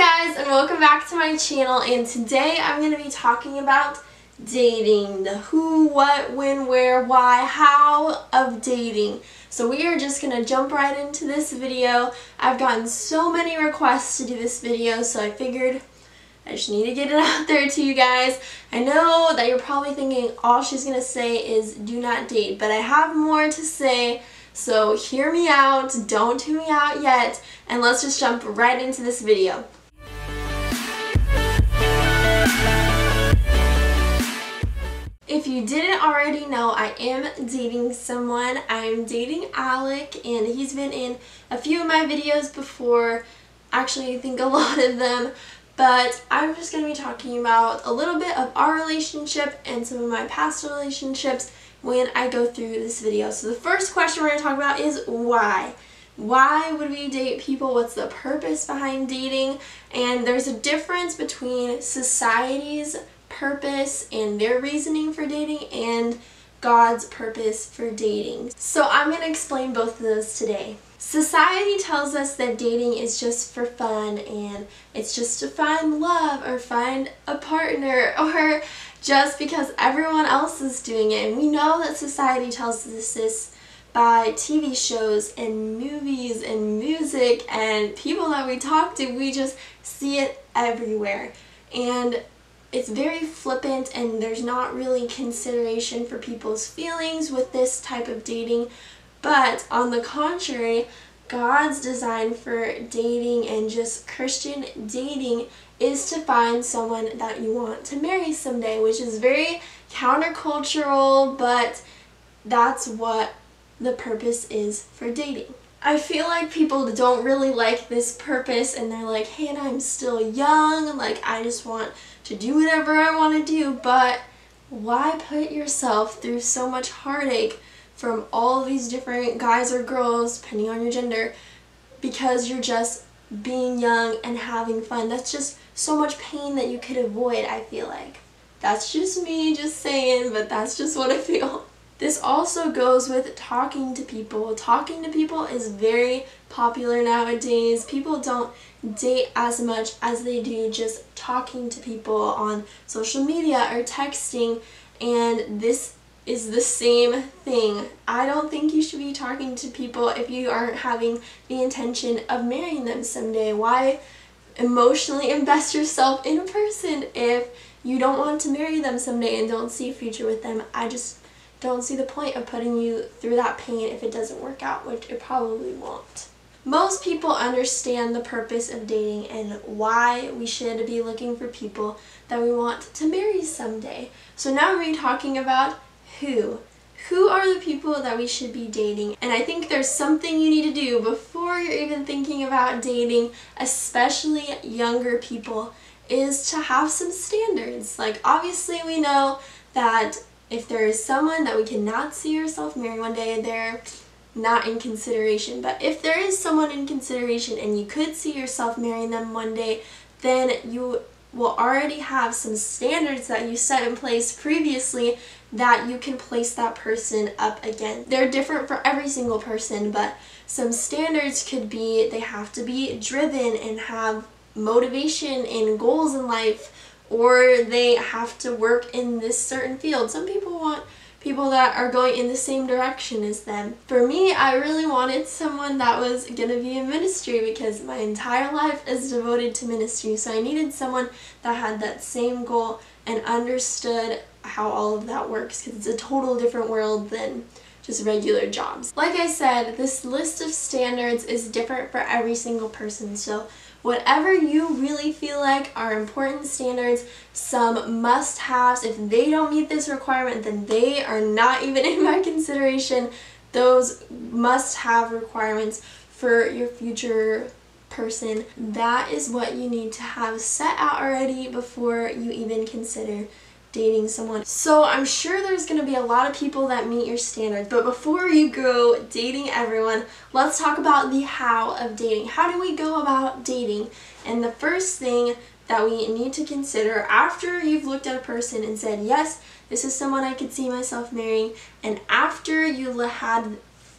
guys, and welcome back to my channel, and today I'm going to be talking about dating, the who, what, when, where, why, how of dating. So we are just going to jump right into this video. I've gotten so many requests to do this video, so I figured I just need to get it out there to you guys. I know that you're probably thinking all she's going to say is do not date, but I have more to say. So hear me out, don't tune me out yet, and let's just jump right into this video. If you didn't already know, I am dating someone. I'm dating Alec, and he's been in a few of my videos before. Actually, I think a lot of them. But I'm just going to be talking about a little bit of our relationship and some of my past relationships when I go through this video. So the first question we're going to talk about is why. Why would we date people? What's the purpose behind dating? And there's a difference between society's purpose and their reasoning for dating and God's purpose for dating. So I'm going to explain both of those today. Society tells us that dating is just for fun and it's just to find love or find a partner or just because everyone else is doing it. And we know that society tells us this by TV shows and movies and music and people that we talk to. We just see it everywhere. And it's very flippant and there's not really consideration for people's feelings with this type of dating. But on the contrary, God's design for dating and just Christian dating is to find someone that you want to marry someday, which is very countercultural, but that's what the purpose is for dating. I feel like people don't really like this purpose and they're like, hey, I'm still young, like I just want to do whatever I want to do, but why put yourself through so much heartache from all these different guys or girls, depending on your gender, because you're just being young and having fun? That's just so much pain that you could avoid, I feel like. That's just me just saying, but that's just what I feel. This also goes with talking to people. Talking to people is very popular nowadays. People don't date as much as they do just talking to people on social media or texting, and this is the same thing. I don't think you should be talking to people if you aren't having the intention of marrying them someday. Why emotionally invest yourself in a person if you don't want to marry them someday and don't see a future with them? I just don't see the point of putting you through that pain if it doesn't work out, which it probably won't. Most people understand the purpose of dating and why we should be looking for people that we want to marry someday. So now we're talking about who. Who are the people that we should be dating? And I think there's something you need to do before you're even thinking about dating, especially younger people, is to have some standards. Like, obviously we know that if there is someone that we cannot see ourselves marry one day, they're not in consideration. But if there is someone in consideration and you could see yourself marrying them one day, then you will already have some standards that you set in place previously that you can place that person up again. They're different for every single person, but some standards could be they have to be driven and have motivation and goals in life, or they have to work in this certain field. Some people want people that are going in the same direction as them. For me, I really wanted someone that was going to be in ministry because my entire life is devoted to ministry. So I needed someone that had that same goal and understood how all of that works, because it's a total different world than just regular jobs. Like I said, this list of standards is different for every single person. So whatever you really feel like are important standards, some must-haves, if they don't meet this requirement, then they are not even in my consideration. Those must-have requirements for your future person, that is what you need to have set out already before you even consider dating someone. So I'm sure there's going to be a lot of people that meet your standards, but before you go dating everyone, let's talk about the how of dating. How do we go about dating? And the first thing that we need to consider after you've looked at a person and said, yes, this is someone I could see myself marrying, and after you had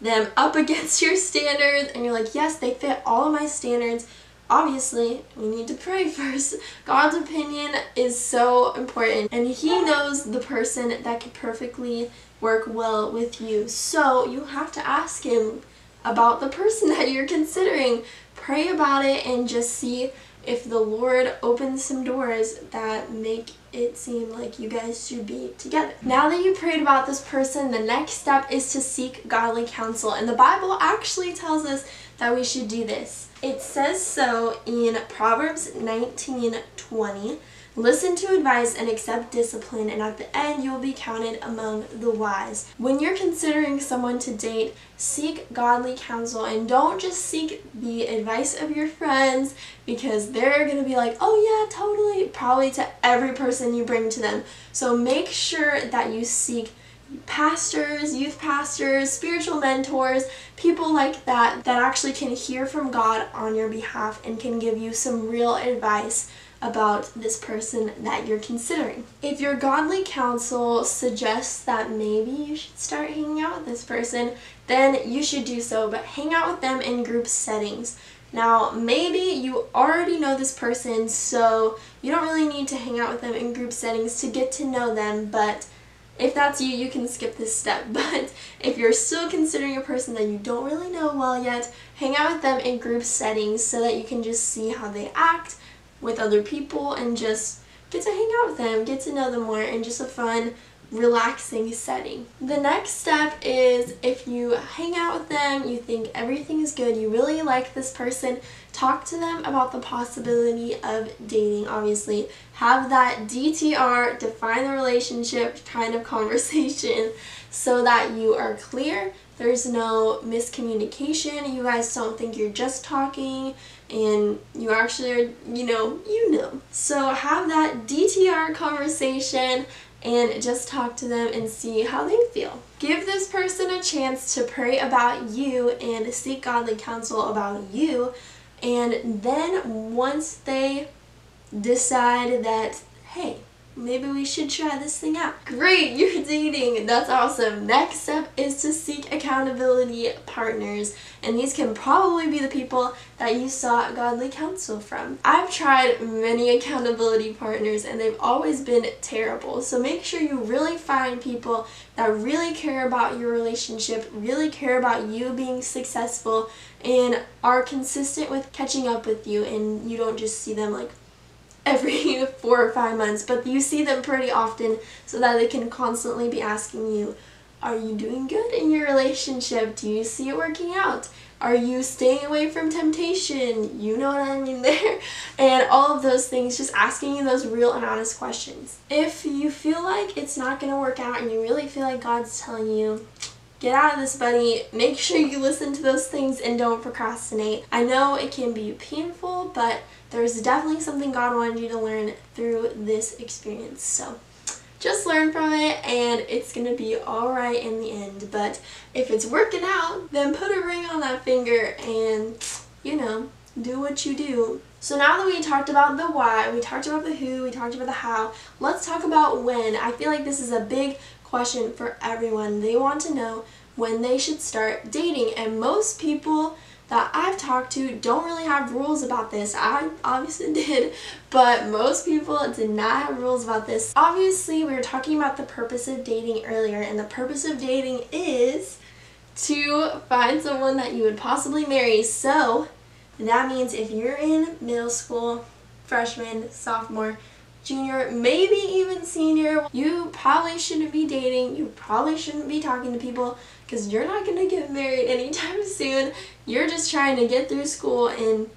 them up against your standards and you're like, yes, they fit all of my standards, obviously, we need to pray first. God's opinion is so important, and He knows the person that could perfectly work well with you. So you have to ask Him about the person that you're considering. Pray about it and just see if the Lord opens some doors that make it seem like you guys should be together. Now that you prayed about this person, the next step is to seek godly counsel. And the Bible actually tells us that we should do this. It says so in Proverbs 19:20. Listen to advice and accept discipline, and at the end you will be counted among the wise. When you're considering someone to date, seek godly counsel, and don't just seek the advice of your friends, because they're going to be like, oh yeah, totally, probably to every person you bring to them. So make sure that you seek pastors, youth pastors, spiritual mentors, people like that actually can hear from God on your behalf and can give you some real advice about this person that you're considering. If your godly counsel suggests that maybe you should start hanging out with this person, then you should do so, but hang out with them in group settings. Now, maybe you already know this person, so you don't really need to hang out with them in group settings to get to know them, but if that's you, you can skip this step. But if you're still considering a person that you don't really know well yet, hang out with them in group settings so that you can just see how they act with other people and just get to hang out with them, get to know them more in just a fun, relaxing setting. The next step is, if you hang out with them, you think everything is good, you really like this person, talk to them about the possibility of dating, obviously. Have that DTR, define the relationship kind of conversation so that you are clear, there's no miscommunication, you guys don't think you're just talking, and you actually are, you know. So have that DTR conversation and just talk to them and see how they feel. Give this person a chance to pray about you and seek godly counsel about you, and then once they decide that, hey, maybe we should try this thing out. Great, you're dating. That's awesome. Next step is to seek accountability partners. And these can probably be the people that you sought godly counsel from. I've tried many accountability partners and they've always been terrible. So make sure you really find people that really care about your relationship, really care about you being successful, and are consistent with catching up with you, and you don't just see them like every 4 or 5 months, but you see them pretty often so that they can constantly be asking you, are you doing good in your relationship? Do you see it working out? Are you staying away from temptation? You know what I mean there. And all of those things, just asking you those real and honest questions. If you feel like it's not going to work out and you really feel like God's telling you, get out of this, buddy, make sure you listen to those things and don't procrastinate. I know it can be painful, but there's definitely something God wanted you to learn through this experience. So just learn from it and it's going to be alright in the end. But if it's working out, then put a ring on that finger and, do what you do. So now that we talked about the why, we talked about the who, we talked about the how, let's talk about when. I feel like this is a big question for everyone. They want to know when they should start dating, and most people that I've talked to don't really have rules about this. I obviously did, but most people did not have rules about this. Obviously, we were talking about the purpose of dating earlier, and the purpose of dating is to find someone that you would possibly marry. So that means if you're in middle school, freshman, sophomore, junior, maybe even senior, you probably shouldn't be dating, you probably shouldn't be talking to people, because you're not going to get married anytime soon. You're just trying to get through school and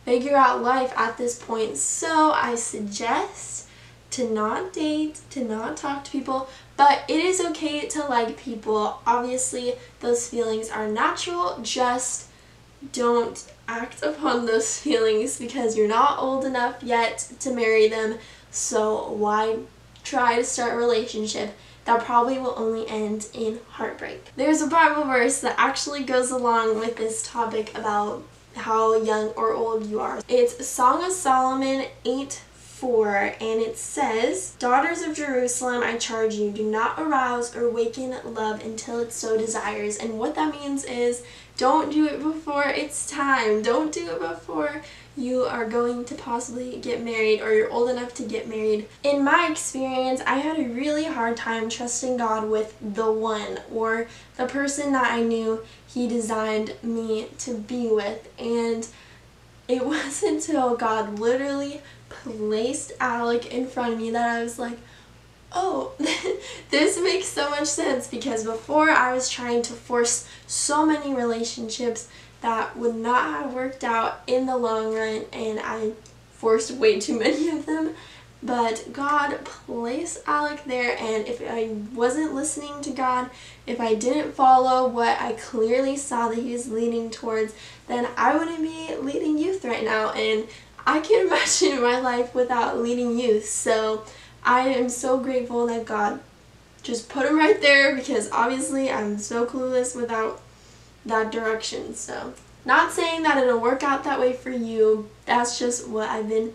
figure out life at this point. So I suggest to not date, to not talk to people, but it is okay to like people. Obviously, those feelings are natural, just don't act upon those feelings because you're not old enough yet to marry them. So why try to start a relationship that probably will only end in heartbreak? There's a Bible verse that actually goes along with this topic about how young or old you are. It's Song of Solomon 8:4, and it says, "Daughters of Jerusalem, I charge you, do not arouse or waken love until it so desires." And what that means is, Don't do it before it's time. Don't do it before you are going to possibly get married or you're old enough to get married. In my experience, I had a really hard time trusting God with the one or the person that I knew He designed me to be with. And it wasn't until God literally placed Alec in front of me that I was like, oh, this makes so much sense, because before I was trying to force so many relationships that would not have worked out in the long run, and I forced way too many of them. But God placed Alec there, and if I wasn't listening to God, if I didn't follow what I clearly saw that He was leading towards, then I wouldn't be leading youth right now, and I can't imagine my life without leading youth. So I am so grateful that God just put him right there, because obviously I'm so clueless without that direction. So not saying that it'll work out that way for you, that's just what I've been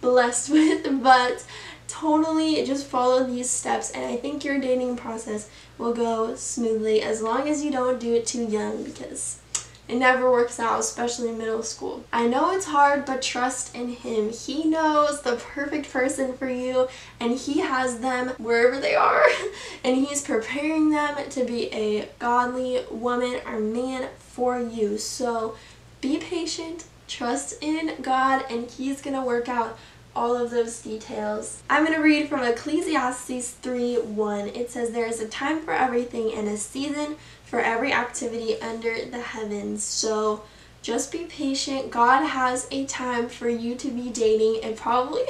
blessed with, but totally just follow these steps and I think your dating process will go smoothly, as long as you don't do it too young, because it never works out, especially in middle school. I know it's hard, but trust in Him. He knows the perfect person for you, and He has them wherever they are, and He's preparing them to be a godly woman or man for you. So be patient, trust in God, and He's gonna work out all of those details. I'm going to read from Ecclesiastes 3:1. It says, "There is a time for everything and a season for every activity under the heavens." So just be patient. God has a time for you to be dating, and probably,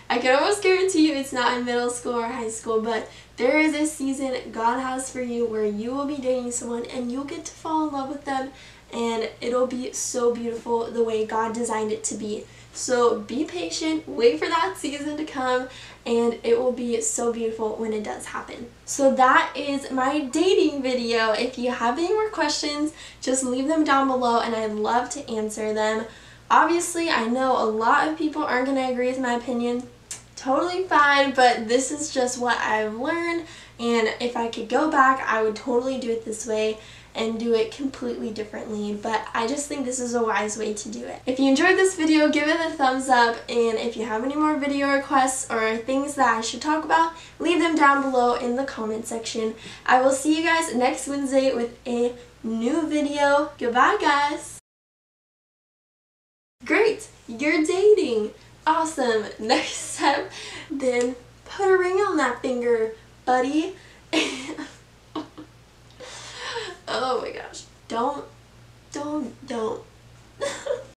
I can almost guarantee you it's not in middle school or high school, but there is a season God has for you where you will be dating someone and you'll get to fall in love with them, and it'll be so beautiful the way God designed it to be. So be patient, wait for that season to come, and it will be so beautiful when it does happen. So that is my dating video. If you have any more questions, just leave them down below and I'd love to answer them. Obviously, I know a lot of people aren't going to agree with my opinion. Totally fine, but this is just what I've learned, and if I could go back, I would totally do it this way and do it completely differently, but I just think this is a wise way to do it. If you enjoyed this video, give it a thumbs up, and if you have any more video requests or things that I should talk about, leave them down below in the comment section. I will see you guys next Wednesday with a new video. Goodbye, guys! Great! You're dating! Awesome! Next step, then put a ring on that finger, buddy. Oh my gosh. Don't.